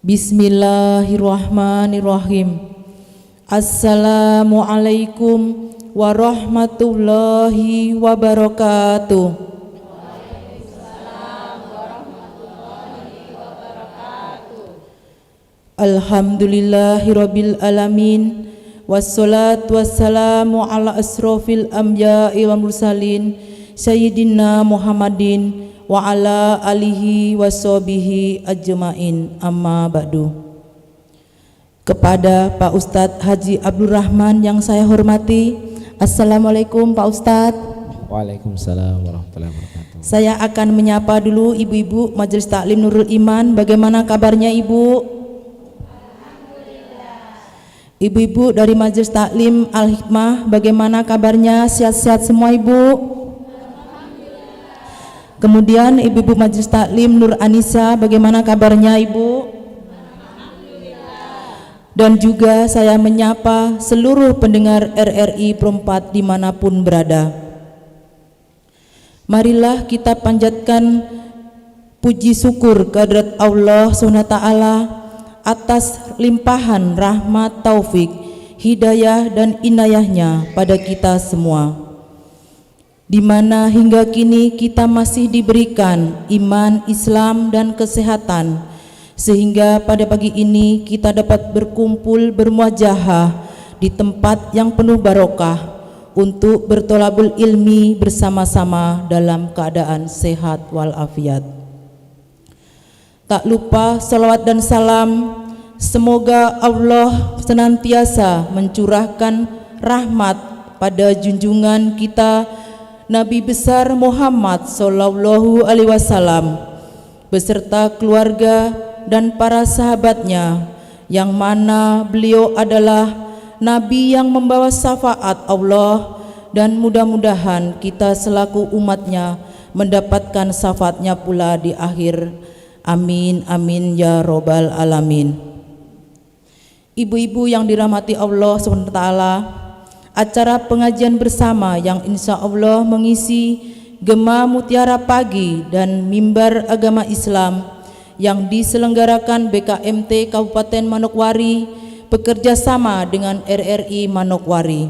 Bismillahirrahmanirrahim. Assalamualaikum warahmatullahi wabarakatuh. Alhamdulillahirabbil alamin. Wassalatu wassalamu ala asrofil anbiya'i wal mursalin Sayyidina Muhammadin wa ala alihi washabihi ajmain, amma ba'du. Kepada Pak Ustadz Haji Abdul Rahman yang saya hormati, Assalamualaikum Pak Ustadz. Waalaikumsalam warahmatullahi wabarakatuh. Saya akan menyapa dulu ibu-ibu Majelis Taklim Nurul Iman. Bagaimana kabarnya ibu? Ibu-ibu dari Majelis Taklim Al-Hikmah, bagaimana kabarnya? Sehat-sehat semua ibu? Kemudian ibu-ibu Majelis Taklim Nur Anissa, bagaimana kabarnya ibu? Dan juga saya menyapa seluruh pendengar RRI Perempat dimanapun berada. Marilah kita panjatkan puji syukur kehadirat Allah SWT atas limpahan rahmat, taufik, hidayah dan inayahnya pada kita semua, di mana hingga kini kita masih diberikan iman, Islam dan kesehatan, sehingga pada pagi ini kita dapat berkumpul bermuajahah di tempat yang penuh barokah untuk bertolabul ilmi bersama-sama dalam keadaan sehat walafiat. Tak lupa salawat dan salam, semoga Allah senantiasa mencurahkan rahmat pada junjungan kita Nabi besar Muhammad sallallahu alaihi wasallam beserta keluarga dan para sahabatnya, yang mana beliau adalah Nabi yang membawa syafaat Allah, dan mudah-mudahan kita selaku umatnya mendapatkan syafaatnya pula di akhir. Amin amin ya robbal alamin. Ibu-ibu yang dirahmati Allah SWT, acara pengajian bersama yang insya Allah mengisi Gema Mutiara Pagi dan Mimbar Agama Islam yang diselenggarakan BKMT Kabupaten Manokwari bekerja sama dengan RRI Manokwari.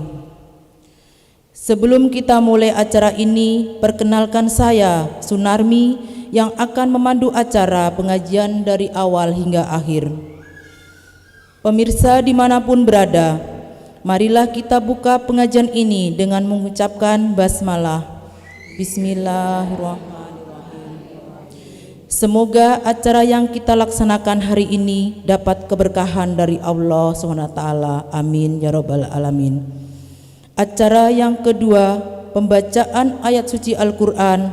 Sebelum kita mulai acara ini, perkenalkan saya Sunarmi yang akan memandu acara pengajian dari awal hingga akhir. Pemirsa dimanapun berada, marilah kita buka pengajian ini dengan mengucapkan basmalah. Bismillahirrahmanirrahim. Semoga acara yang kita laksanakan hari ini dapat keberkahan dari Allah SWT. Amin ya robbal alamin. Acara yang kedua, pembacaan ayat suci Al-Quran,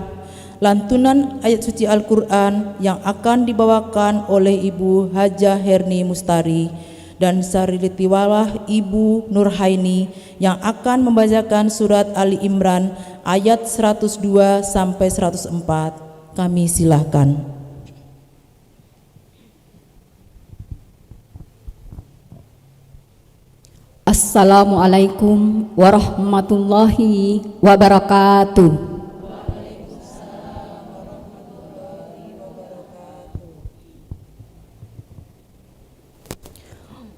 lantunan ayat suci Al-Quran yang akan dibawakan oleh Ibu Hajah Herni Mustari dan Sarilitiwawah Ibu Nurhaini yang akan membacakan surat Ali Imran ayat 102 sampai 104. Kami silahkan. Assalamualaikum warahmatullahi wabarakatuh.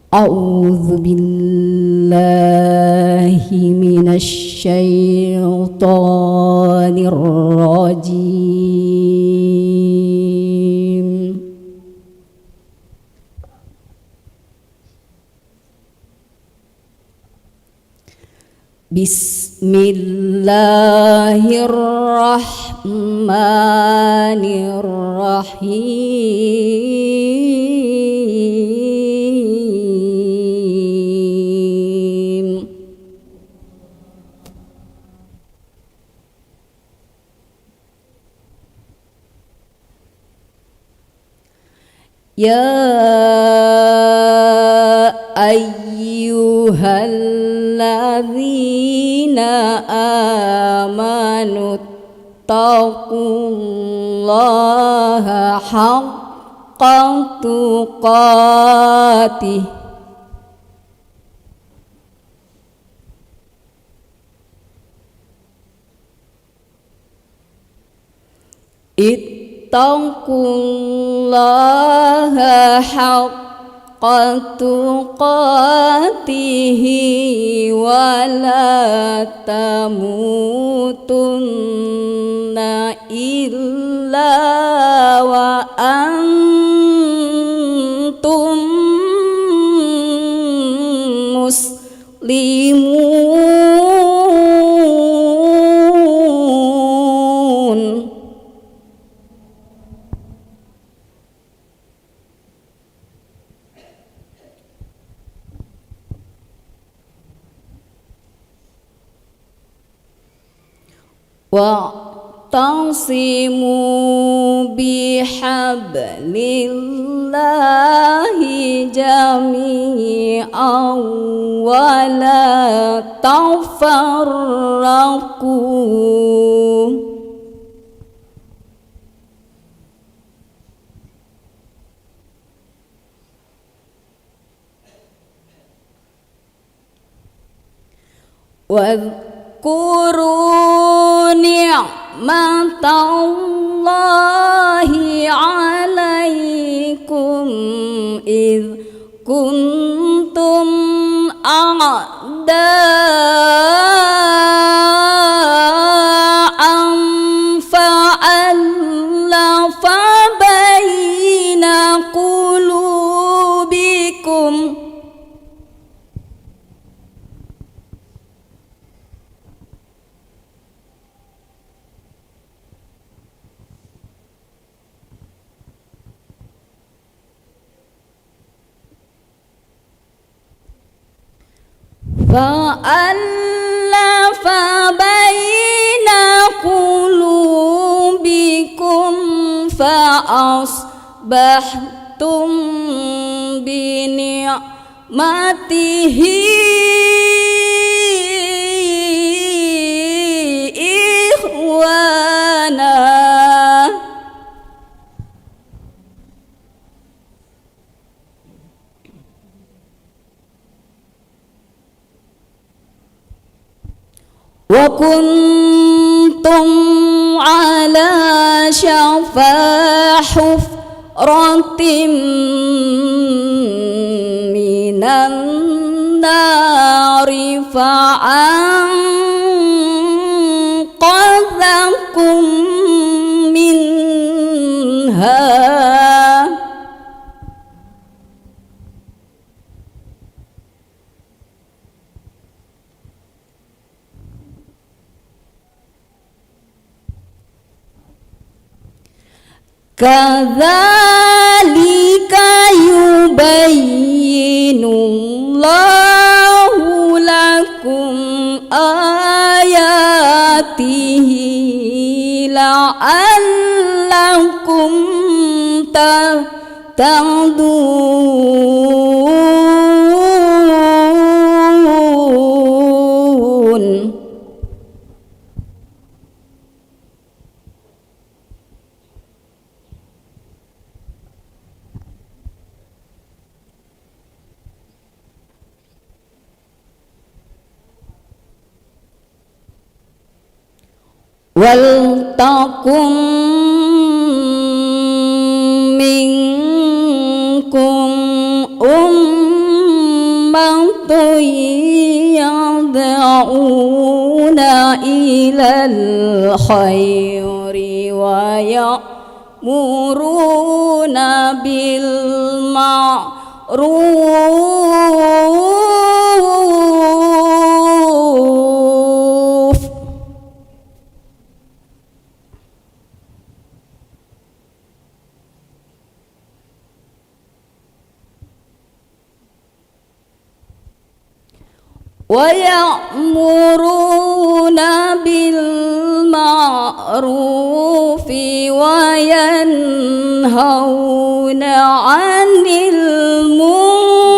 A'udzu billahi minasy syaithanir rajim. Bismillahirrahmanirrahim. Ya ayyuhalladzina amanu taqullaha haqqa tuqatih ittaqullaha haqqa tuqatihi wa la tamutunna illa wa antum muslimun. Wa'tasimu bihablillahi jami'an wa la tafarraqu. Wadhkuru ni'matallahi 'alaikum idh kuntum a'da'an fa'alafa baina qulubikum fa'alafa baina qulubikum fa'asbahtum bi ni'matihi ikhwana. Wa kuntum ala syafa hufratin minan nari fa'anqadhakum minha. Kadzalika yubayyinullahu lakum ayatihi la'allakum tahtadun. Wal takum minkum ummatun yad'una ilal khairi wa ya'muruna bil ma'ruf wa ya'muruna bil ma'rufi wa yanhauna 'anil munkar.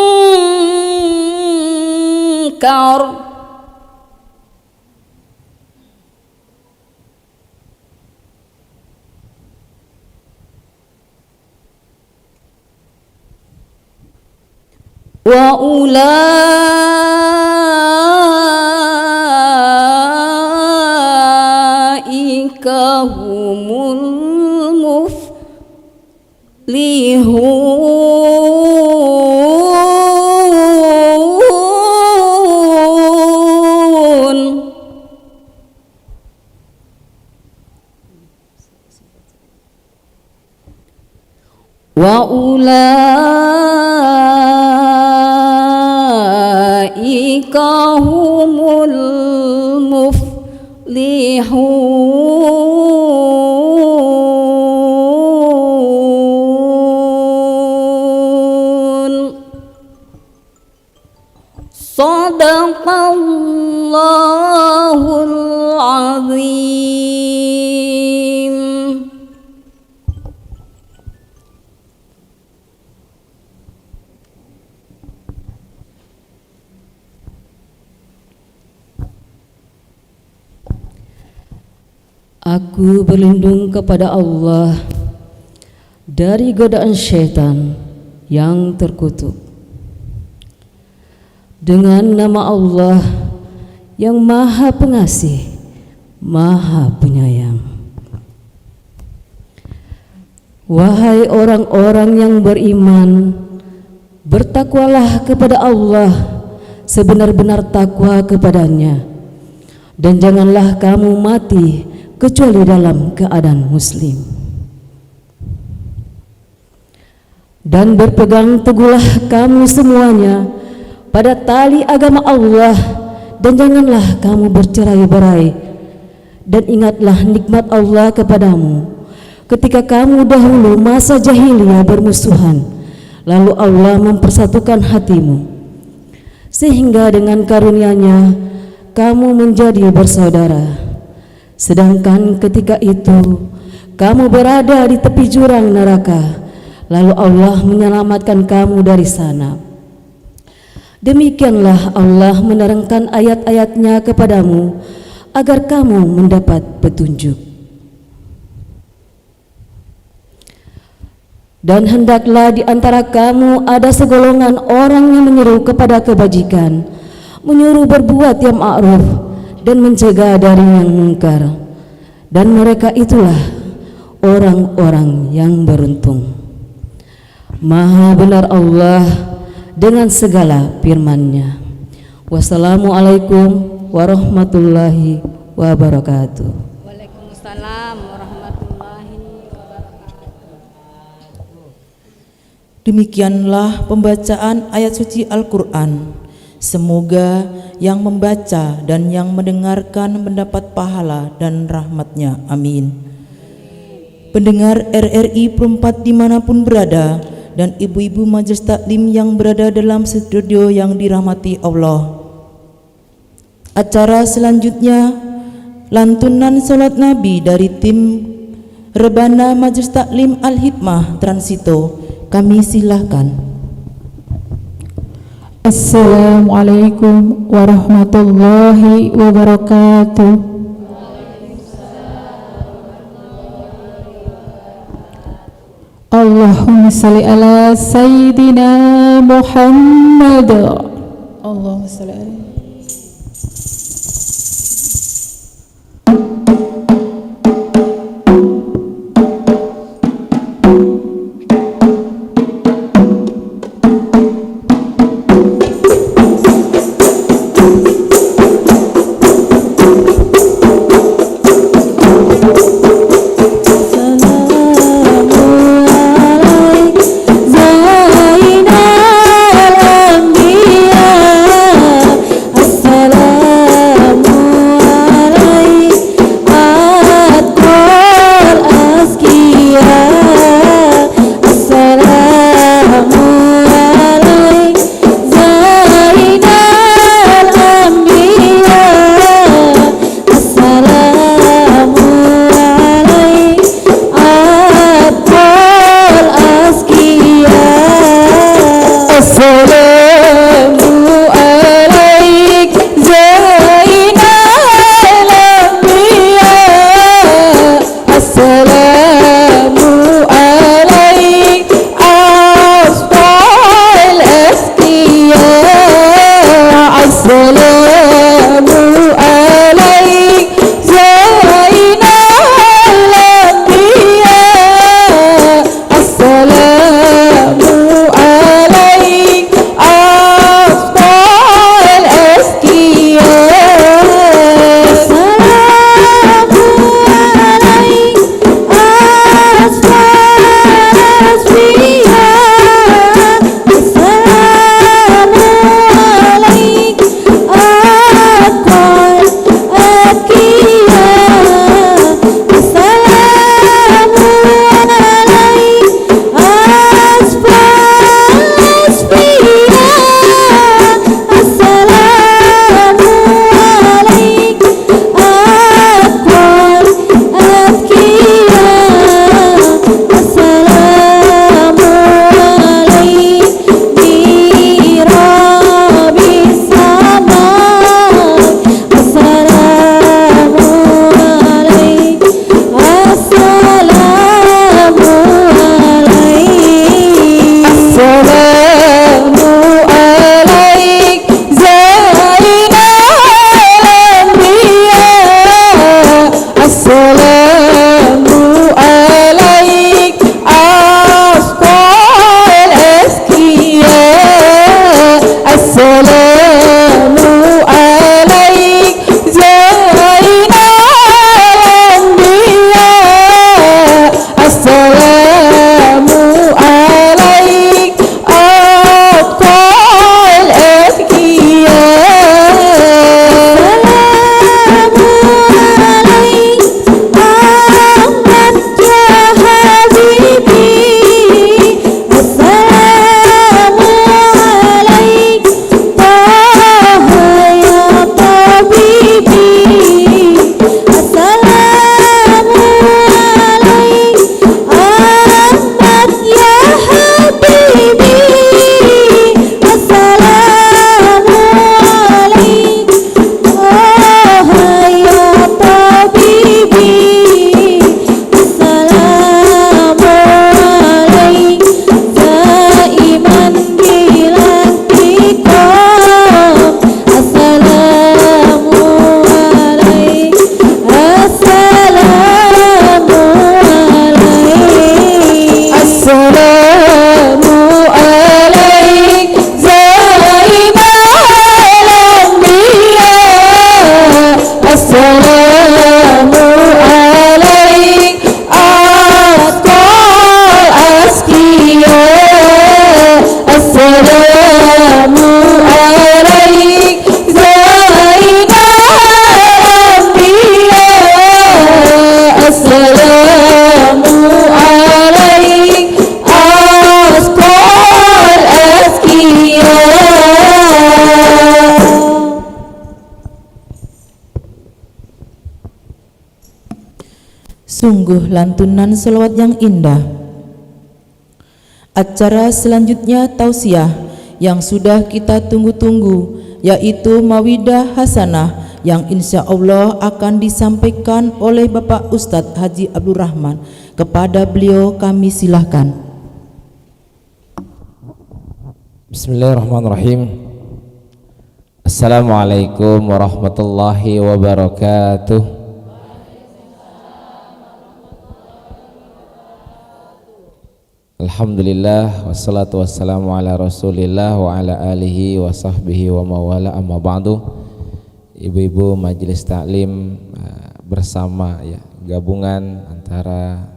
Wa ulaika humul wa ulaika humul muflihun. Sadaqallahul azim. Aku berlindung kepada Allah dari godaan syaitan yang terkutuk. Dengan nama Allah yang Maha Pengasih, Maha Penyayang. Wahai orang-orang yang beriman, bertakwalah kepada Allah sebenar-benar takwa kepadanya, dan janganlah kamu mati kecuali dalam keadaan muslim. Dan berpegang teguhlah kamu semuanya pada tali agama Allah, dan janganlah kamu bercerai-berai. Dan ingatlah nikmat Allah kepadamu ketika kamu dahulu masa jahiliyah bermusuhan, lalu Allah mempersatukan hatimu, sehingga dengan karunia-Nya kamu menjadi bersaudara. Sedangkan ketika itu kamu berada di tepi jurang neraka, lalu Allah menyelamatkan kamu dari sana. Demikianlah Allah menerangkan ayat-ayat-Nya kepadamu agar kamu mendapat petunjuk. Dan hendaklah di antara kamu ada segolongan orang yang menyeru kepada kebajikan, menyuruh berbuat yang ma'ruf dan mencegah dari yang mungkar, dan mereka itulah orang-orang yang beruntung. Maha benar Allah dengan segala firman-Nya. Wassalamualaikum warahmatullahi wabarakatuh. Waalaikumsalam warahmatullahi wabarakatuh. Demikianlah pembacaan ayat suci Al-Quran. Semoga yang membaca dan yang mendengarkan mendapat pahala dan rahmat-Nya. Amin. Pendengar RRI Perempat dimanapun berada, dan ibu-ibu majelis taklim yang berada dalam studio yang dirahmati Allah. Acara selanjutnya lantunan salat Nabi dari tim Rebana Majelis Taklim Al-Hikmah Transito. Kami silahkan. Assalamualaikum warahmatullahi wabarakatuh. Allahumma salli ala Sayyidina Muhammad. Allahumma salli ala Sungguh lantunan selawat yang indah. Acara selanjutnya tausiah yang sudah kita tunggu-tunggu, yaitu Mawidah Hasanah yang insya Allah akan disampaikan oleh Bapak Ustadz Haji Abdul Rahman. Kepada beliau kami silahkan. Bismillahirrahmanirrahim. Assalamualaikum warahmatullahi wabarakatuh. Alhamdulillah wassalatu wassalamu ala Rasulillah wa ala alihi wa sahbihi wa mawala, amma ba'du. Ibu-ibu majelis taklim bersama ya, gabungan antara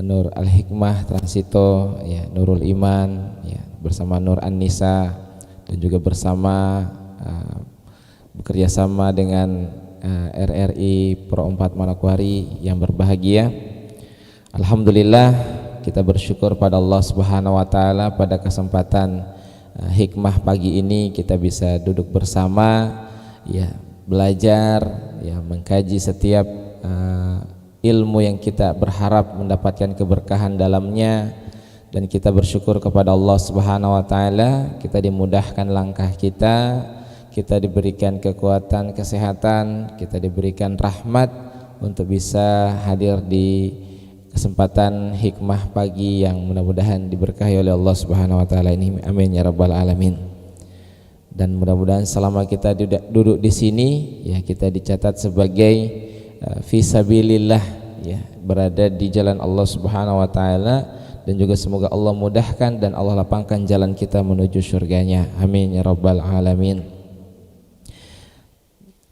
Nur Al-Hikmah Transito ya, Nurul Iman ya, bersama Nur An-Nisa, dan juga bersama bekerjasama dengan RRI Pro 4 Manokwari yang berbahagia. Alhamdulillah, kita bersyukur pada Allah Subhanahu wa taala pada kesempatan hikmah pagi ini kita bisa duduk bersama ya, belajar ya, mengkaji setiap ilmu yang kita berharap mendapatkan keberkahan dalamnya, dan kita bersyukur kepada Allah Subhanahu wa taala kita dimudahkan langkah kita diberikan kekuatan, kesehatan, kita diberikan rahmat untuk bisa hadir di kesempatan hikmah pagi yang mudah-mudahan diberkahi oleh Allah Subhanahu wa taala ini. Amin ya rabbal alamin. Dan mudah-mudahan selama kita duduk di sini ya, kita dicatat sebagai fisabilillah ya, berada di jalan Allah Subhanahu wa taala, dan juga semoga Allah mudahkan dan Allah lapangkan jalan kita menuju surganya. Amin ya rabbal alamin.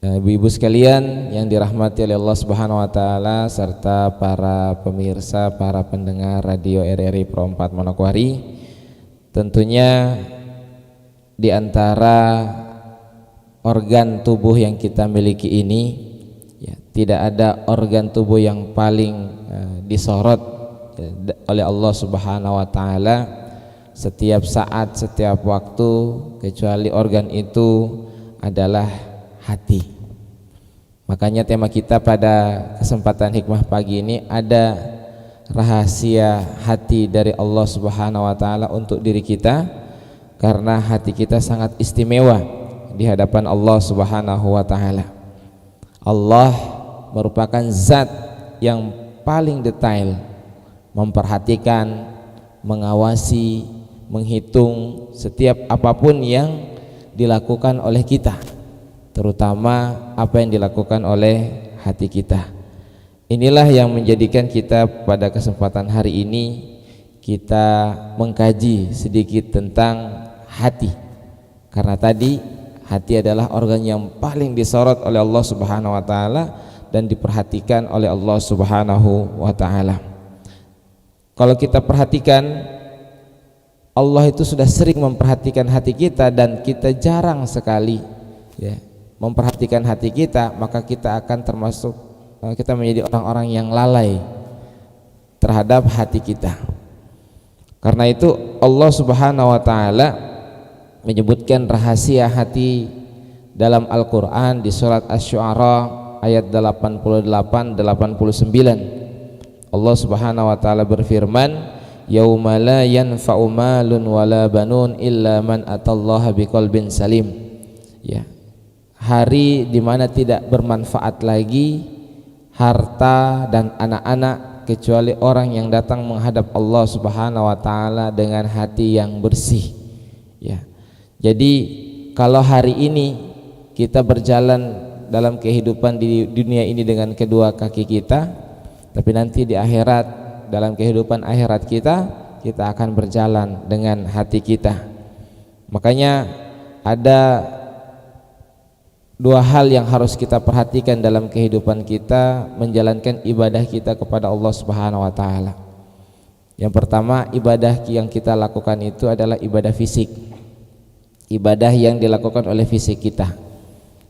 Ibu-ibu sekalian yang dirahmati oleh Allah Subhanahu wa taala, serta para pemirsa, para pendengar radio RRI Pro 4 Manokwari, tentunya di antara organ tubuh yang kita miliki ini ya, tidak ada organ tubuh yang paling disorot oleh Allah Subhanahu wa taala setiap saat, setiap waktu, kecuali organ itu adalah hati. Makanya tema kita pada kesempatan hikmah pagi ini ada rahasia hati dari Allah Subhanahu wa taala untuk diri kita, karena hati kita sangat istimewa di hadapan Allah Subhanahu wa taala. Allah merupakan zat yang paling detail memperhatikan, mengawasi, menghitung setiap apapun yang dilakukan oleh kita, terutama apa yang dilakukan oleh hati kita. Inilah yang menjadikan kita pada kesempatan hari ini kita mengkaji sedikit tentang hati, karena tadi hati adalah organ yang paling disorot oleh Allah Subhanahu wa taala dan diperhatikan oleh Allah Subhanahu wa taala. Kalau kita perhatikan, Allah itu sudah sering memperhatikan hati kita, dan kita jarang sekali ya memperhatikan hati kita, maka kita akan termasuk, kita menjadi orang-orang yang lalai terhadap hati kita. Karena itu Allah Subhanahu wa taala menyebutkan rahasia hati dalam Al-Qur'an di surat Asy-Syu'ara ayat 88-89. Allah Subhanahu wa taala berfirman, yauma la yanfa'u malun wala banun illa man atallaha biqalbin salim. Ya, hari di mana tidak bermanfaat lagi harta dan anak-anak kecuali orang yang datang menghadap Allah Subhanahu wa taala dengan hati yang bersih. Ya. Jadi kalau hari ini kita berjalan dalam kehidupan di dunia ini dengan kedua kaki kita, tapi nanti di akhirat, dalam kehidupan akhirat kita akan berjalan dengan hati kita. Makanya ada dua hal yang harus kita perhatikan dalam kehidupan kita menjalankan ibadah kita kepada Allah Subhanahu wa taala. Yang pertama, ibadah yang kita lakukan itu adalah ibadah fisik. Ibadah yang dilakukan oleh fisik kita.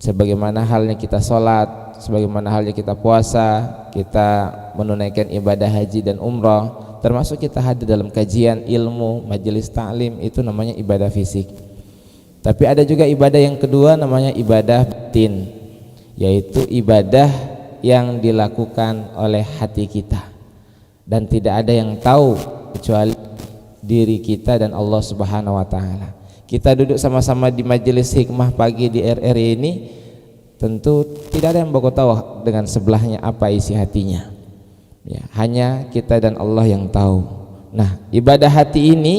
Sebagaimana halnya kita sholat, sebagaimana halnya kita puasa, kita menunaikan ibadah haji dan umrah, termasuk kita hadir dalam kajian ilmu, majelis taklim, itu namanya ibadah fisik. Tapi ada juga ibadah yang kedua namanya ibadah batin, yaitu ibadah yang dilakukan oleh hati kita, dan tidak ada yang tahu kecuali diri kita dan Allah Subhanahu wa taala. Kita duduk sama-sama di majelis hikmah pagi di RRI ini, tentu tidak ada yang bakal tahu dengan sebelahnya apa isi hatinya. Ya, hanya kita dan Allah yang tahu. Nah, ibadah hati ini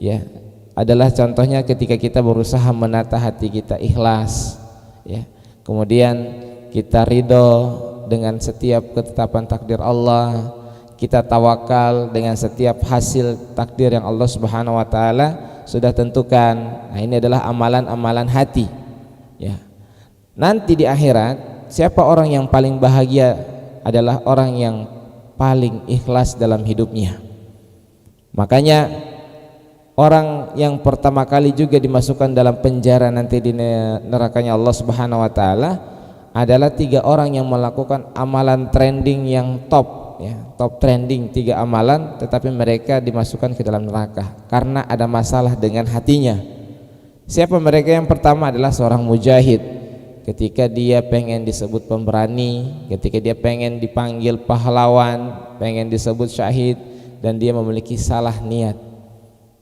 ya adalah contohnya ketika kita berusaha menata hati kita ikhlas, ya. Kemudian kita ridho dengan setiap ketetapan takdir Allah, kita tawakal dengan setiap hasil takdir yang Allah Subhanahu wa taala sudah tentukan. Nah, ini adalah amalan-amalan hati. Ya. Nanti di akhirat, siapa orang yang paling bahagia adalah orang yang paling ikhlas dalam hidupnya. Makanya orang yang pertama kali juga dimasukkan dalam penjara nanti di nerakanya Allah Subhanahu wa taala adalah 3 orang yang melakukan amalan trending yang top, ya, top trending 3 amalan, tetapi mereka dimasukkan ke dalam neraka karena ada masalah dengan hatinya. Siapa mereka? Yang pertama adalah seorang mujahid. Ketika dia pengen disebut pemberani, ketika dia pengen dipanggil pahlawan, pengen disebut syahid, dan dia memiliki salah niat,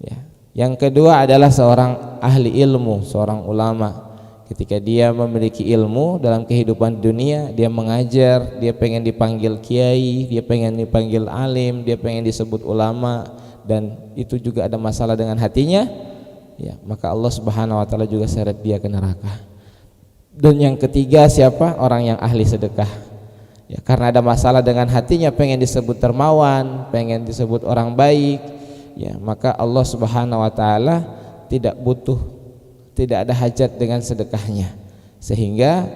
ya. Yang kedua adalah seorang ahli ilmu, seorang ulama. Ketika dia memiliki ilmu dalam kehidupan dunia, dia mengajar, dia pengen dipanggil kiai, dia pengen dipanggil alim, dia pengen disebut ulama, dan itu juga ada masalah dengan hatinya, ya, maka Allah Subhanahu wa taala juga seret dia ke neraka. Dan yang ketiga siapa? Orang yang ahli sedekah, ya, karena ada masalah dengan hatinya, pengen disebut dermawan, pengen disebut orang baik, ya, maka Allah Subhanahu wa taala tidak ada hajat dengan sedekahnya, sehingga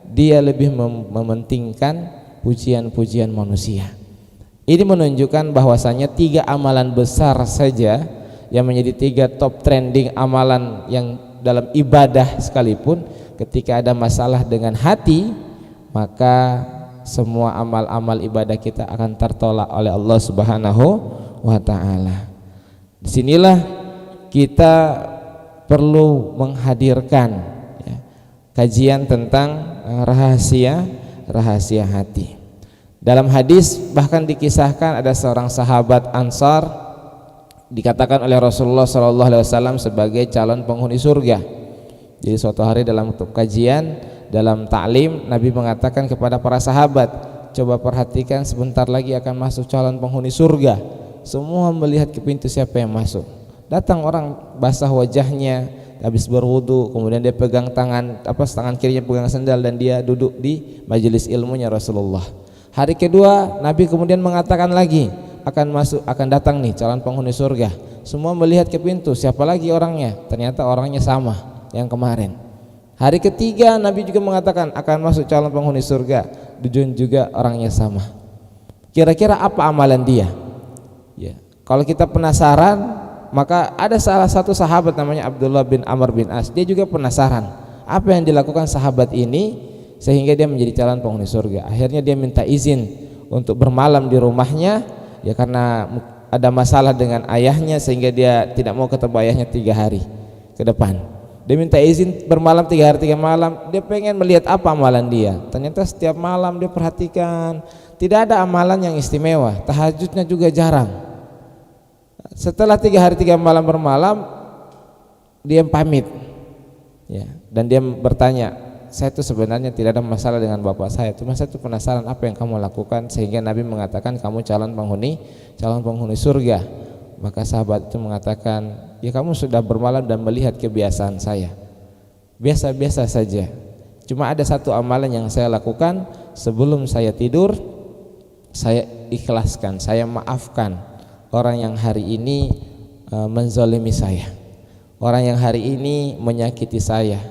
dia lebih mementingkan pujian-pujian manusia. Ini menunjukkan bahwasanya 3 amalan besar saja yang menjadi 3 top trending amalan yang dalam ibadah sekalipun, ketika ada masalah dengan hati, maka semua amal-amal ibadah kita akan tertolak oleh Allah Subhanahu wa taala. Disinilah kita perlu menghadirkan, ya, kajian tentang rahasia hati. Dalam hadis bahkan dikisahkan ada seorang sahabat Ansar dikatakan oleh Rasulullah SAW sebagai calon penghuni surga. Jadi suatu hari dalam kajian, dalam ta'lim, Nabi mengatakan kepada para sahabat, coba perhatikan sebentar lagi akan masuk calon penghuni surga. Semua melihat ke pintu siapa yang masuk. Datang orang basah wajahnya, habis berwudu, kemudian dia pegang tangan kirinya pegang sendal, dan dia duduk di majelis ilmunya Rasulullah. Hari kedua Nabi kemudian mengatakan lagi, akan datang nih calon penghuni surga. Semua melihat ke pintu, siapa lagi orangnya? Ternyata orangnya sama yang kemarin. Hari ketiga Nabi juga mengatakan akan masuk calon penghuni surga, tujuan juga orangnya sama. Kira-kira apa amalan dia? Ya, kalau kita penasaran, maka ada salah satu sahabat namanya Abdullah bin Amr bin As. Dia juga penasaran apa yang dilakukan sahabat ini sehingga dia menjadi calon penghuni surga. Akhirnya dia minta izin untuk bermalam di rumahnya, ya, karena ada masalah dengan ayahnya sehingga dia tidak mau ketemu ayahnya 3 hari ke depan. Dia minta izin bermalam 3 hari 3 malam. Dia pengen melihat apa amalan dia. Ternyata setiap malam dia perhatikan, tidak ada amalan yang istimewa. Tahajudnya juga jarang. Setelah 3 hari 3 malam bermalam, dia pamit, ya, dan dia bertanya, saya itu sebenarnya tidak ada masalah dengan bapak saya, cuma saya itu penasaran apa yang kamu lakukan sehingga Nabi mengatakan kamu calon penghuni surga. Maka sahabat itu mengatakan, ya, kamu sudah bermalam dan melihat kebiasaan saya, biasa-biasa saja, cuma ada satu amalan yang saya lakukan sebelum saya tidur, saya ikhlaskan, saya maafkan orang yang hari ini menzalimi saya, orang yang hari ini menyakiti saya,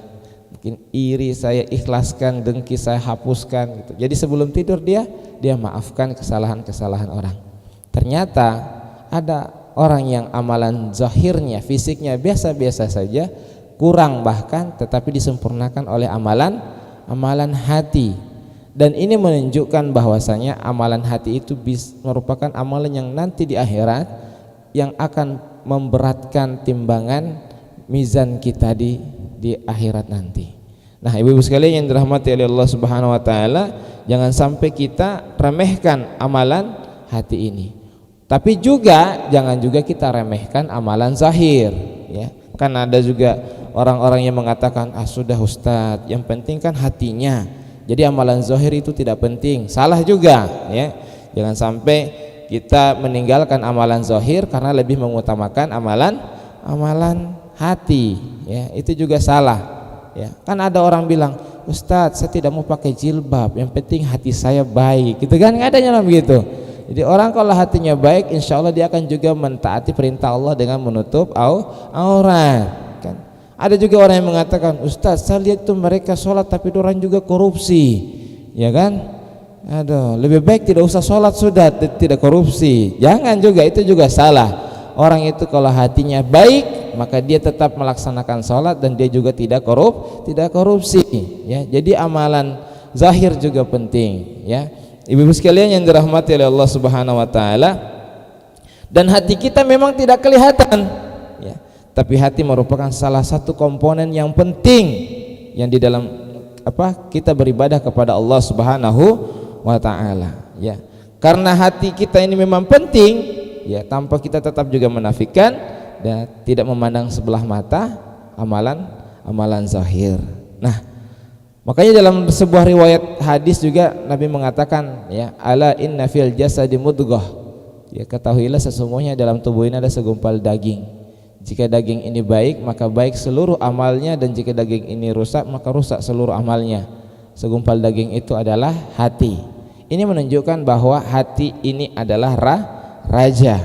mungkin iri saya ikhlaskan, dengki saya hapuskan gitu. Jadi sebelum tidur dia maafkan kesalahan-kesalahan orang. Ternyata ada orang yang amalan zahirnya, fisiknya biasa-biasa saja, kurang bahkan, tetapi disempurnakan oleh amalan hati. Dan ini menunjukkan bahwasanya amalan hati itu merupakan amalan yang nanti di akhirat yang akan memberatkan timbangan mizan kita di akhirat nanti. Nah, ibu-ibu sekalian yang dirahmati oleh Allah Subhanahu wa taala, jangan sampai kita remehkan amalan hati ini. Tapi juga jangan juga kita remehkan amalan zahir, ya. Kan ada juga orang-orang yang mengatakan, sudah Ustadz, yang penting kan hatinya, jadi amalan zahir itu tidak penting. Salah juga, ya. Jangan sampai kita meninggalkan amalan zahir karena lebih mengutamakan amalan hati, ya. Itu juga salah, ya. Kan ada orang bilang, Ustadz, saya tidak mau pakai jilbab, yang penting hati saya baik, gitu kan? Nggak ada yang begitu. Jadi orang kalau hatinya baik, insya Allah dia akan juga mentaati perintah Allah dengan menutup aurat, kan? Ada juga orang yang mengatakan, Ustadz, saya lihat tuh mereka sholat tapi orang juga korupsi, ya kan? Aduh, lebih baik tidak usah sholat sudah, tidak korupsi. Jangan juga, itu juga salah. Orang itu kalau hatinya baik, maka dia tetap melaksanakan sholat dan dia juga tidak korupsi, ya. Jadi amalan zahir juga penting, ya. Ibu-ibu sekalian yang dirahmati oleh Allah Subhanahu wa taala, dan hati kita memang tidak kelihatan, ya. Tapi hati merupakan salah satu komponen yang penting yang di dalam kita beribadah kepada Allah Subhanahu wa taala, ya. Karena hati kita ini memang penting, ya, tanpa kita tetap juga menafikan dan tidak memandang sebelah mata amalan zahir. Nah, makanya dalam sebuah riwayat hadis juga Nabi mengatakan, ya, ala inna fil jasadi mudghah, ya, ketahuilah sesungguhnya dalam tubuh ini ada segumpal daging. Jika daging ini baik, maka baik seluruh amalnya, dan jika daging ini rusak, maka rusak seluruh amalnya. Segumpal daging itu adalah hati. Ini menunjukkan bahwa hati ini adalah raja,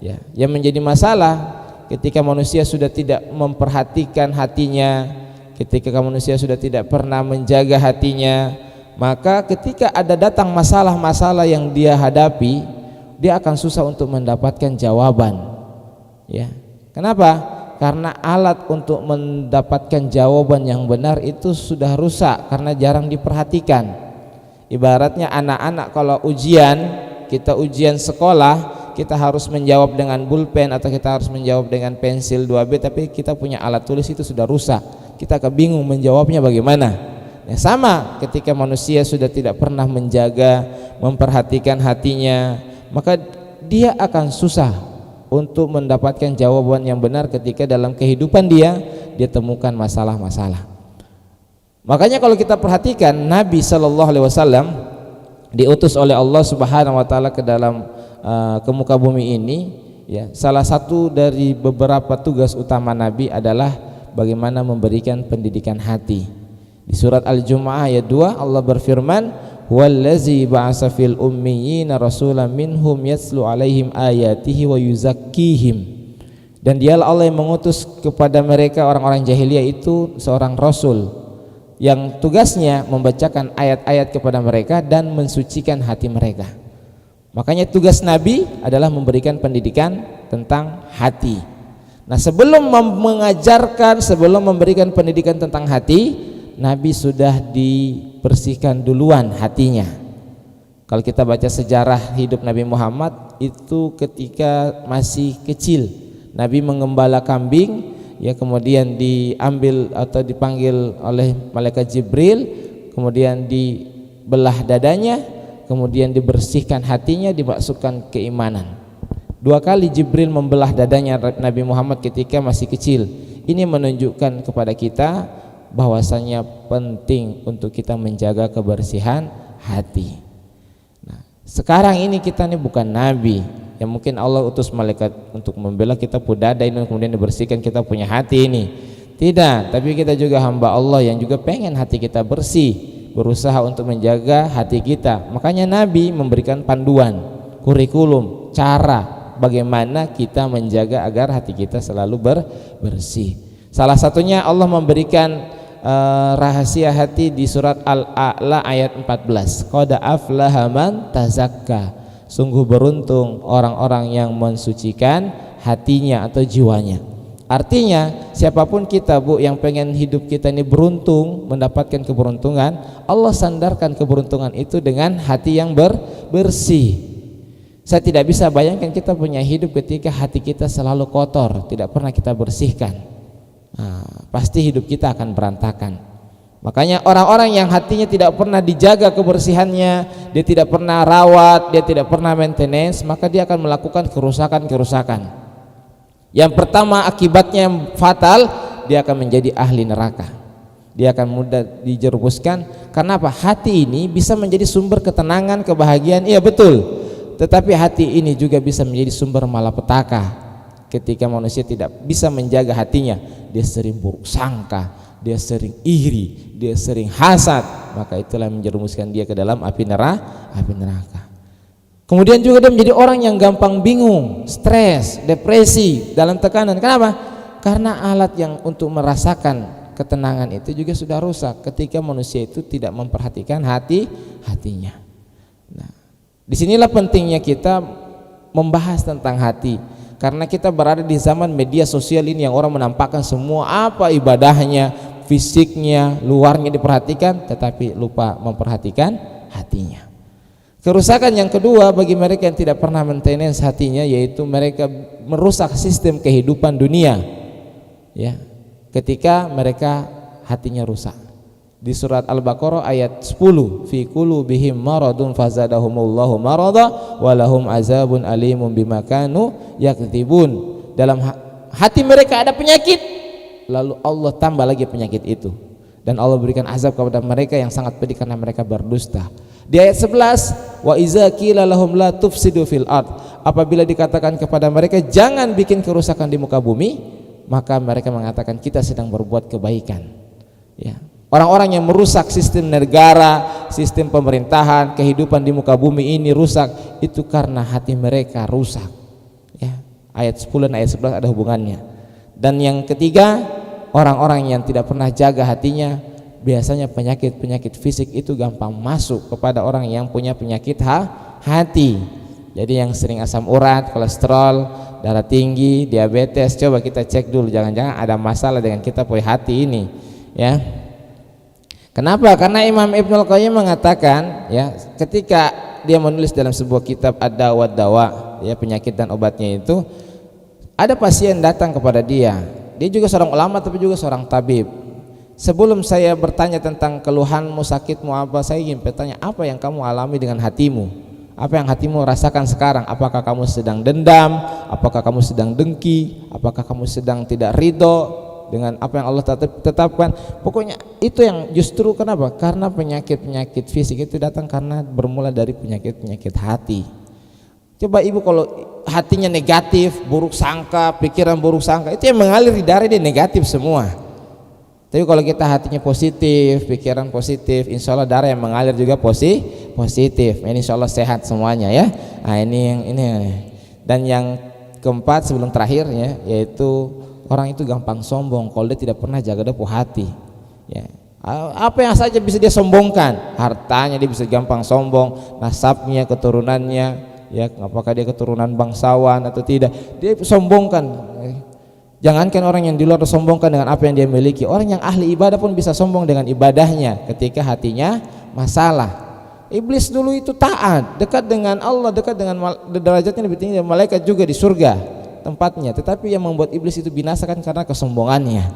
ya. Yang menjadi masalah ketika manusia sudah tidak memperhatikan hatinya, ketika manusia sudah tidak pernah menjaga hatinya, maka ketika ada datang masalah-masalah yang dia hadapi, dia akan susah untuk mendapatkan jawaban, ya. Kenapa? Karena alat untuk mendapatkan jawaban yang benar itu sudah rusak karena jarang diperhatikan. Ibaratnya anak-anak kalau kita ujian sekolah, kita harus menjawab dengan pulpen atau kita harus menjawab dengan pensil 2B, tapi kita punya alat tulis itu sudah rusak, kita bingung menjawabnya bagaimana. Nah, sama ketika manusia sudah tidak pernah menjaga, memperhatikan hatinya, maka dia akan susah untuk mendapatkan jawaban yang benar ketika dalam kehidupan dia temukan masalah-masalah. Makanya kalau kita perhatikan, Nabi SAW diutus oleh Allah Subhanahu wa taala ke dalam ke muka bumi ini, ya. Salah satu dari beberapa tugas utama Nabi adalah bagaimana memberikan pendidikan hati. Di surat Al-Jumu'ah ayat 2 Allah berfirman, "Wallazi ba'asa fil ummiyina rasulan minhum yatslu 'alaihim ayatihi wa yuzakkihim." Dan dialah Allah yang mengutus kepada mereka orang-orang jahiliyah itu seorang rasul yang tugasnya membacakan ayat-ayat kepada mereka dan mensucikan hati mereka. Makanya tugas Nabi adalah memberikan pendidikan tentang hati. Nah, sebelum mengajarkan, sebelum memberikan pendidikan tentang hati, Nabi sudah dibersihkan duluan hatinya. Kalau kita baca sejarah hidup Nabi Muhammad, itu ketika masih kecil, Nabi mengembala kambing, ya, kemudian diambil atau dipanggil oleh malaikat Jibril, kemudian dibelah dadanya, kemudian dibersihkan hatinya, dimasukkan keimanan. 2 kali Jibril membelah dadanya Nabi Muhammad ketika masih kecil. Ini menunjukkan kepada kita bahwasanya penting untuk kita menjaga kebersihan hati. Nah, sekarang ini kita ini bukan nabi yang mungkin Allah utus malaikat untuk membela kita pudada ini, kemudian dibersihkan kita punya hati ini. Tidak, tapi kita juga hamba Allah yang juga pengen hati kita bersih, berusaha untuk menjaga hati kita. Makanya Nabi memberikan panduan, kurikulum, cara bagaimana kita menjaga agar hati kita selalu bersih. Salah satunya Allah memberikan rahasia hati di surat Al-A'la ayat 14. Qad aflaha man tazakka. Sungguh beruntung orang-orang yang mensucikan hatinya atau jiwanya. Artinya siapapun kita, Bu, yang pengen hidup kita ini beruntung, mendapatkan keberuntungan, Allah sandarkan keberuntungan itu dengan hati yang bersih. Saya tidak bisa bayangkan kita punya hidup ketika hati kita selalu kotor, tidak pernah kita bersihkan. Nah, pasti hidup kita akan berantakan. Makanya orang-orang yang hatinya tidak pernah dijaga kebersihannya, dia tidak pernah rawat, dia tidak pernah maintenance, maka dia akan melakukan kerusakan-kerusakan. Yang pertama akibatnya yang fatal, dia akan menjadi ahli neraka. Dia akan mudah dijerumuskan. Karena apa? Hati ini bisa menjadi sumber ketenangan, kebahagiaan, iya betul. Tetapi hati ini juga bisa menjadi sumber malapetaka. Ketika manusia tidak bisa menjaga hatinya, dia sering buruk sangka, dia sering iri, dia sering hasad, maka itulah yang menjerumuskan dia ke dalam api neraka. Kemudian juga dia menjadi orang yang gampang bingung, stres, depresi, dalam tekanan. Kenapa? Karena alat yang untuk merasakan ketenangan itu juga sudah rusak ketika manusia itu tidak memperhatikan hatinya. Nah, disinilah pentingnya kita membahas tentang hati. Karena kita berada di zaman media sosial ini yang orang menampakkan semua apa ibadahnya, fisiknya, luarnya diperhatikan, tetapi lupa memperhatikan hatinya. Kerusakan yang kedua bagi mereka yang tidak pernah maintenance hatinya, yaitu mereka merusak sistem kehidupan dunia. Ya, ketika mereka hatinya rusak. Di surat Al-Baqarah ayat 10, fi qulubihim maradun fazadahumullahu marada walahum azabun alimun bima kanu yaktibun. Dalam hati mereka ada penyakit, lalu Allah tambah lagi penyakit itu, dan Allah berikan azab kepada mereka yang sangat pedih karena mereka berdusta. Di ayat 11, wa iza qila lahum la tufsidu fil ard, apabila dikatakan kepada mereka jangan bikin kerusakan di muka bumi, maka mereka mengatakan kita sedang berbuat kebaikan. Ya. Orang-orang yang merusak sistem negara, sistem pemerintahan, kehidupan di muka bumi ini rusak, itu karena hati mereka rusak. Ya, ayat 10 dan ayat 11 ada hubungannya. Dan yang ketiga, orang-orang yang tidak pernah jaga hatinya, biasanya penyakit-penyakit fisik itu gampang masuk kepada orang yang punya penyakit hati. Jadi yang sering asam urat, kolesterol, darah tinggi, diabetes, coba kita cek dulu, jangan-jangan ada masalah dengan kita punya hati ini. Ya. Kenapa? Karena Imam Ibnul Qayyim mengatakan, ya, ketika dia menulis dalam sebuah kitab Ad-Dawa Dawa, ya, penyakit dan obatnya itu, ada pasien datang kepada dia. Dia juga seorang ulama tapi juga seorang tabib. Sebelum saya bertanya tentang keluhanmu, sakitmu apa, saya ingin bertanya apa yang kamu alami dengan hatimu? Apa yang hatimu rasakan sekarang? Apakah kamu sedang dendam? Apakah kamu sedang dengki? Apakah kamu sedang tidak ridho dengan apa yang Allah tetapkan? Pokoknya itu yang justru kenapa? Karena penyakit-penyakit fisik itu datang karena bermula dari penyakit-penyakit hati. Coba ibu kalau hatinya negatif, buruk sangka, pikiran buruk sangka, itu yang mengalir di darah dia negatif semua. Tapi kalau kita hatinya positif, pikiran positif, insya Allah darah yang mengalir juga positif. Ini insya Allah sehat semuanya ya. Nah ini. Dan yang keempat sebelum terakhir ya, yaitu orang itu gampang sombong kalau dia tidak pernah jaga depu hati. Ya. Apa yang saja bisa dia sombongkan, hartanya dia bisa gampang sombong, nasabnya, keturunannya, ya, apakah dia keturunan bangsawan atau tidak, dia sombongkan. Jangankan orang yang di luar sombongkan dengan apa yang dia miliki, orang yang ahli ibadah pun bisa sombong dengan ibadahnya ketika hatinya masalah. Iblis dulu itu taat, dekat dengan Allah, dekat dengan derajatnya lebih tinggi dari malaikat juga di surga tempatnya, tetapi yang membuat iblis itu binasa kan karena kesombongannya.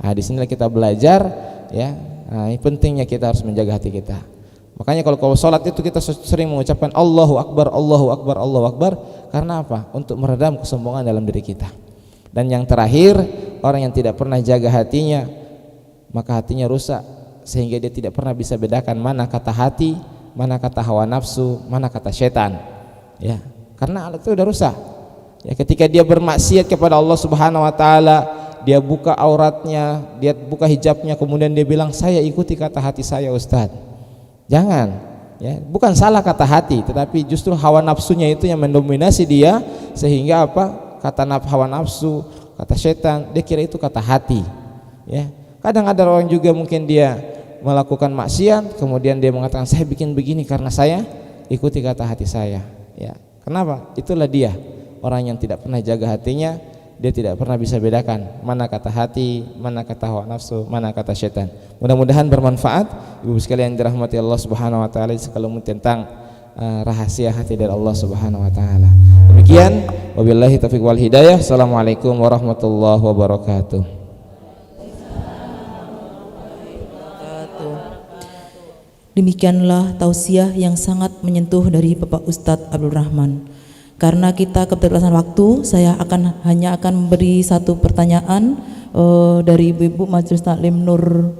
Nah, di sinilah kita belajar ya. Nah, ini pentingnya kita harus menjaga hati kita. Makanya kalau sholat itu kita sering mengucapkan Allahu Akbar, Allahu Akbar, Allahu Akbar. Karena apa? Untuk meredam kesombongan dalam diri kita. Dan yang terakhir, orang yang tidak pernah jaga hatinya, maka hatinya rusak sehingga dia tidak pernah bisa bedakan mana kata hati, mana kata hawa nafsu, mana kata setan. Ya, karena alat itu udah rusak. Ya, ketika dia bermaksiat kepada Allah Subhanahu wa taala, dia buka auratnya, dia buka hijabnya, kemudian dia bilang saya ikuti kata hati saya, Ustaz. Jangan, ya, bukan salah kata hati, tetapi justru hawa nafsunya itu yang mendominasi dia sehingga apa? Kata hawa nafsu, kata setan, dia kira itu kata hati. Ya, kadang ada orang juga mungkin dia melakukan maksiat, kemudian dia mengatakan saya bikin begini karena saya ikuti kata hati saya. Ya, kenapa? Itulah dia orang yang tidak pernah jaga hatinya, dia tidak pernah bisa bedakan mana kata hati, mana kata hawa nafsu, mana kata setan. Mudah-mudahan bermanfaat, ibu sekalian dirahmati Allah Subhanahu wa taala, sekalian tentang rahasia hati dari Allah Subhanahu wa taala. Demikian, wabillahi taufiq wal hidayah. Assalamualaikum warahmatullahi wabarakatuh. Demikianlah tausiah yang sangat menyentuh dari Bapak Ustadz Abdul Rahman. Karena kita keterbatasan waktu, saya hanya akan memberi satu pertanyaan dari Ibu Majelis Taklim Nur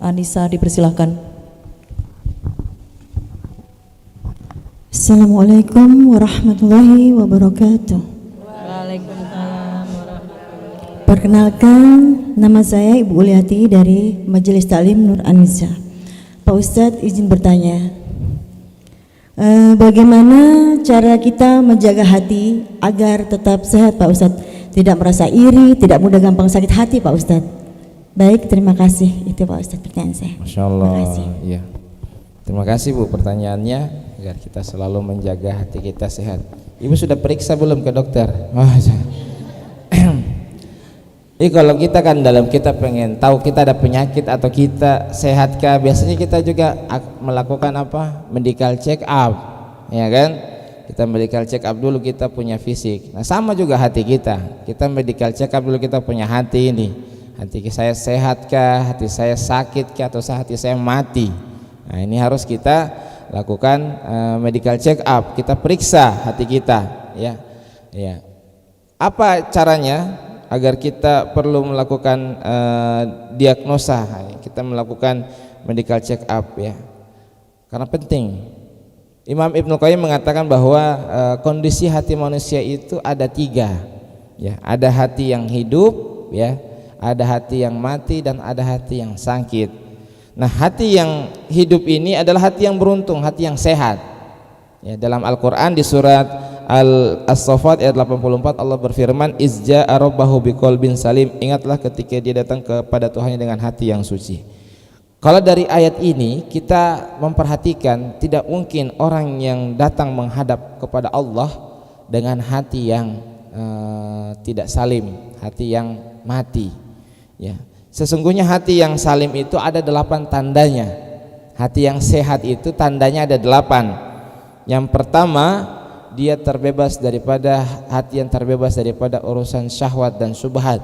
Anissa, dipersilahkan. Assalamualaikum warahmatullahi wabarakatuh. Waalaikumsalam. Perkenalkan, nama saya Ibu Uliati dari Majelis Taklim Nur Anissa. Pak Ustadz izin bertanya, bagaimana cara kita menjaga hati agar tetap sehat Pak Ustadz? Tidak merasa iri, tidak mudah gampang sakit hati Pak Ustadz. Baik, terima kasih. Itu Pak Ustadz pertanyaan saya. Masya Allah. Terima kasih. Ya. Terima kasih Bu pertanyaannya, agar kita selalu menjaga hati kita sehat. Ibu sudah periksa belum ke dokter? Kalau kita kan kita pengen tahu kita ada penyakit atau kita sehatkah, biasanya kita juga melakukan apa? Medical check up, ya kan? Kita medical check up dulu kita punya fisik. Nah sama juga hati kita medical check up dulu kita punya hati ini. Hati saya sehatkah, hati saya sakitkah, atau hati saya mati? Nah ini harus kita lakukan medical check up, kita periksa hati kita, ya. Apa caranya? Agar kita perlu melakukan diagnosa, kita melakukan medical check up, ya, karena penting. Imam Ibnu Qayyim mengatakan bahwa kondisi hati manusia itu ada 3, ya, ada hati yang hidup, ya, ada hati yang mati, dan ada hati yang sakit. Nah hati yang hidup ini adalah hati yang beruntung, hati yang sehat, ya. Dalam Al-Quran di surat As-Saffat ayat 84 Allah berfirman, izja'a rabbahu biqalbin salim, ingatlah ketika dia datang kepada Tuhannya dengan hati yang suci. Kalau dari ayat ini kita memperhatikan, tidak mungkin orang yang datang menghadap kepada Allah dengan hati yang tidak salim, hati yang mati, ya. Sesungguhnya hati yang salim itu ada 8 tandanya. Hati yang sehat itu tandanya ada 8. Yang pertama, dia terbebas daripada hati yang terbebas daripada urusan syahwat dan syubhat,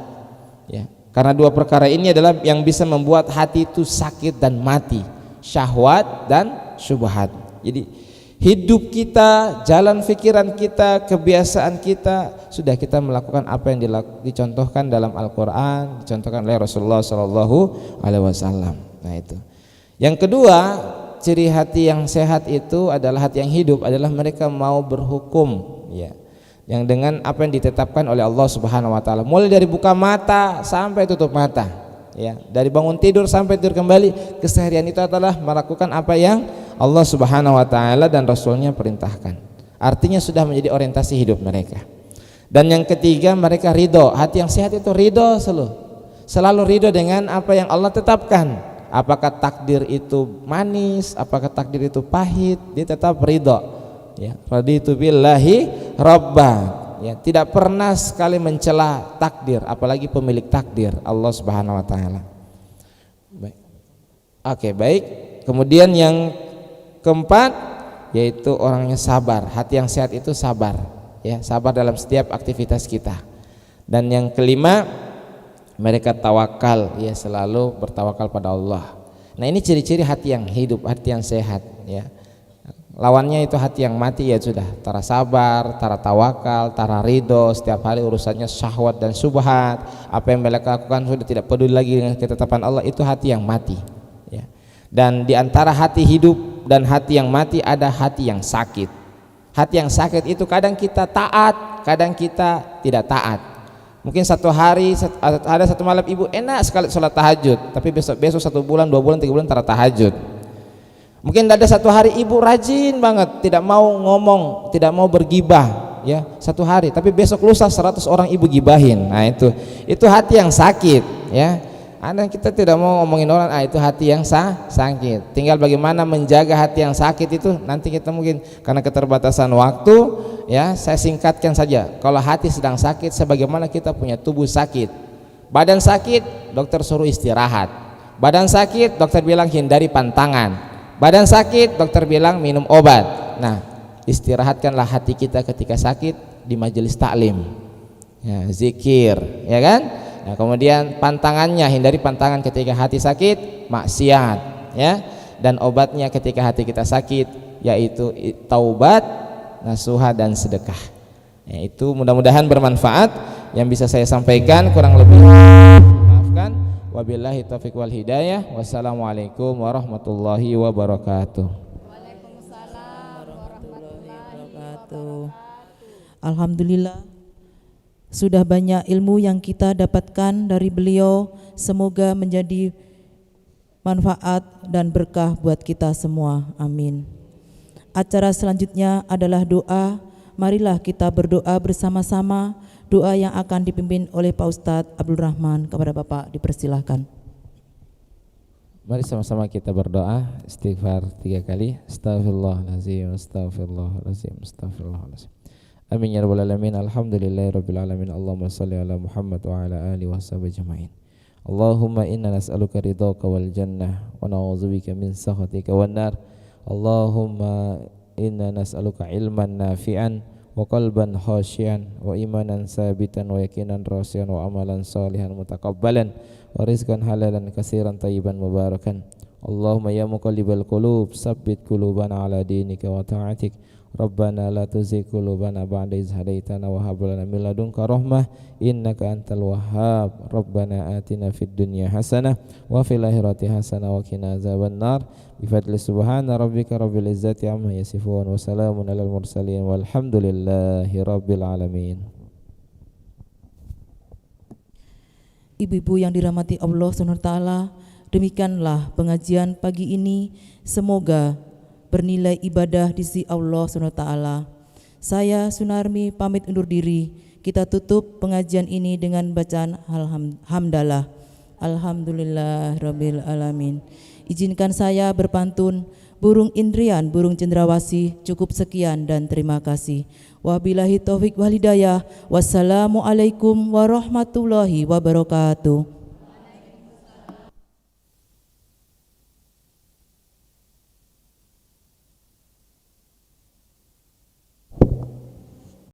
ya. Karena 2 perkara ini adalah yang bisa membuat hati itu sakit dan mati, syahwat dan syubhat. Jadi hidup kita, jalan pikiran kita, kebiasaan kita, sudah kita melakukan apa yang dicontohkan dalam Al-Quran, dicontohkan oleh Rasulullah SAW. Nah itu. Yang kedua, ciri hati yang sehat itu adalah hati yang hidup, adalah mereka mau berhukum, ya, yang dengan apa yang ditetapkan oleh Allah Subhanahu wa taala, mulai dari buka mata sampai tutup mata, ya, dari bangun tidur sampai tidur kembali, keseharian itu adalah melakukan apa yang Allah Subhanahu wa taala dan Rasulnya perintahkan. Artinya sudah menjadi orientasi hidup mereka. Dan yang ketiga, mereka ridho. Hati yang sehat itu ridho selalu ridho dengan apa yang Allah tetapkan. Apakah takdir itu manis, apakah takdir itu pahit, dia tetap ridho, ya. Raditu billahi rabba, ya, tidak pernah sekali mencela takdir, apalagi pemilik takdir Allah Subhanahu wa taala. Baik. Oke, baik. Kemudian yang keempat yaitu orangnya sabar. Hati yang sehat itu sabar, ya, sabar dalam setiap aktivitas kita. Dan yang kelima, mereka tawakal, ya, selalu bertawakal pada Allah. Nah ini ciri-ciri hati yang hidup, hati yang sehat, ya. Lawannya itu hati yang mati, ya sudah, tara sabar, tara tawakal, tara ridho, setiap hari urusannya syahwat dan subhat, apa yang mereka lakukan sudah tidak peduli lagi dengan ketetapan Allah, itu hati yang mati, ya. Dan di antara hati hidup dan hati yang mati ada hati yang sakit. Hati yang sakit itu kadang kita taat, kadang kita tidak taat. Mungkin satu hari ada satu malam ibu enak sekali sholat tahajud, tapi besok 1 bulan, 2 bulan, 3 bulan tara tahajud. Mungkin ada satu hari ibu rajin banget, tidak mau ngomong, tidak mau bergibah, ya, satu hari, tapi besok lusa 100 orang ibu gibahin. Nah itu hati yang sakit, ya. Anda kita tidak mau ngomongin orang, itu hati yang sakit. Tinggal bagaimana menjaga hati yang sakit itu, nanti kita mungkin karena keterbatasan waktu, ya, saya singkatkan saja. Kalau hati sedang sakit, sebagaimana kita punya tubuh sakit. Badan sakit, dokter suruh istirahat. Badan sakit, dokter bilang hindari pantangan. Badan sakit, dokter bilang minum obat. Nah, istirahatkanlah hati kita ketika sakit di majelis taklim, ya, zikir, ya kan. Nah, kemudian pantangannya, hindari pantangan ketika hati sakit, maksiat, ya. Dan obatnya ketika hati kita sakit yaitu taubat, nasuha dan sedekah. Ya, itu mudah-mudahan bermanfaat yang bisa saya sampaikan, kurang lebih maafkan. Wabillahi taufiq wal hidayah. Wassalamualaikum warahmatullahi wabarakatuh. Alhamdulillah, sudah banyak ilmu yang kita dapatkan dari beliau. Semoga menjadi manfaat dan berkah buat kita semua. Amin. Acara selanjutnya adalah doa. Marilah kita berdoa bersama-sama. Doa yang akan dipimpin oleh Pak Ustadz Abdul Rahman. Kepada Bapak dipersilahkan. Mari sama-sama kita berdoa istighfar 3 kali. Astaghfirullahalazim, astaghfirullahalazim, astaghfirullahalazim. Amin ya rabbal alamin. Alhamdulillahirabbil alamin. Allahumma shalli ala Muhammad wa ala alihi washabihi ajmain. Allahumma inna nas'aluka ridhaka wal jannah wa na'udzubika min sakhatika wan nar. Allahumma inna nas'aluka ilman nafi'an wa qalban khashian wa imanan sabitan wa yaqinan rasiyan wa amalan salihan mutaqabbalan wa rizqan halalan katsiran tayyiban mubarakan. Allahumma ya muqallibal qulub tsabbit qulubana ala dinika wa ta'atik. Rabbana la tuzigh qulubana ba'da idh hadaitana wa hab lana min ladunka rahmah innaka antal wahhab. Rabbana atina fid dunya hasanah wa fil akhirati hasanah wa qina azabannar. Bi fadli subhana rabbika rabbil izzati amma yasifun wa salamun alal mursalin walhamdulillahi rabbil alamin. Ibu-ibu yang dirahmati Allah SWT, demikianlah pengajian pagi ini. Semoga bernilai ibadah di sisi Allah SWT. Saya Sunarmi pamit undur diri. Kita tutup pengajian ini dengan bacaan hamdalah. Alhamdulillah rabbil alamin. Izinkan saya berpantun burung Indrian, burung cendrawasih. Cukup sekian dan terima kasih. Wabillahi taufiq wal hidayah. Wassalamualaikum warahmatullahi wabarakatuh.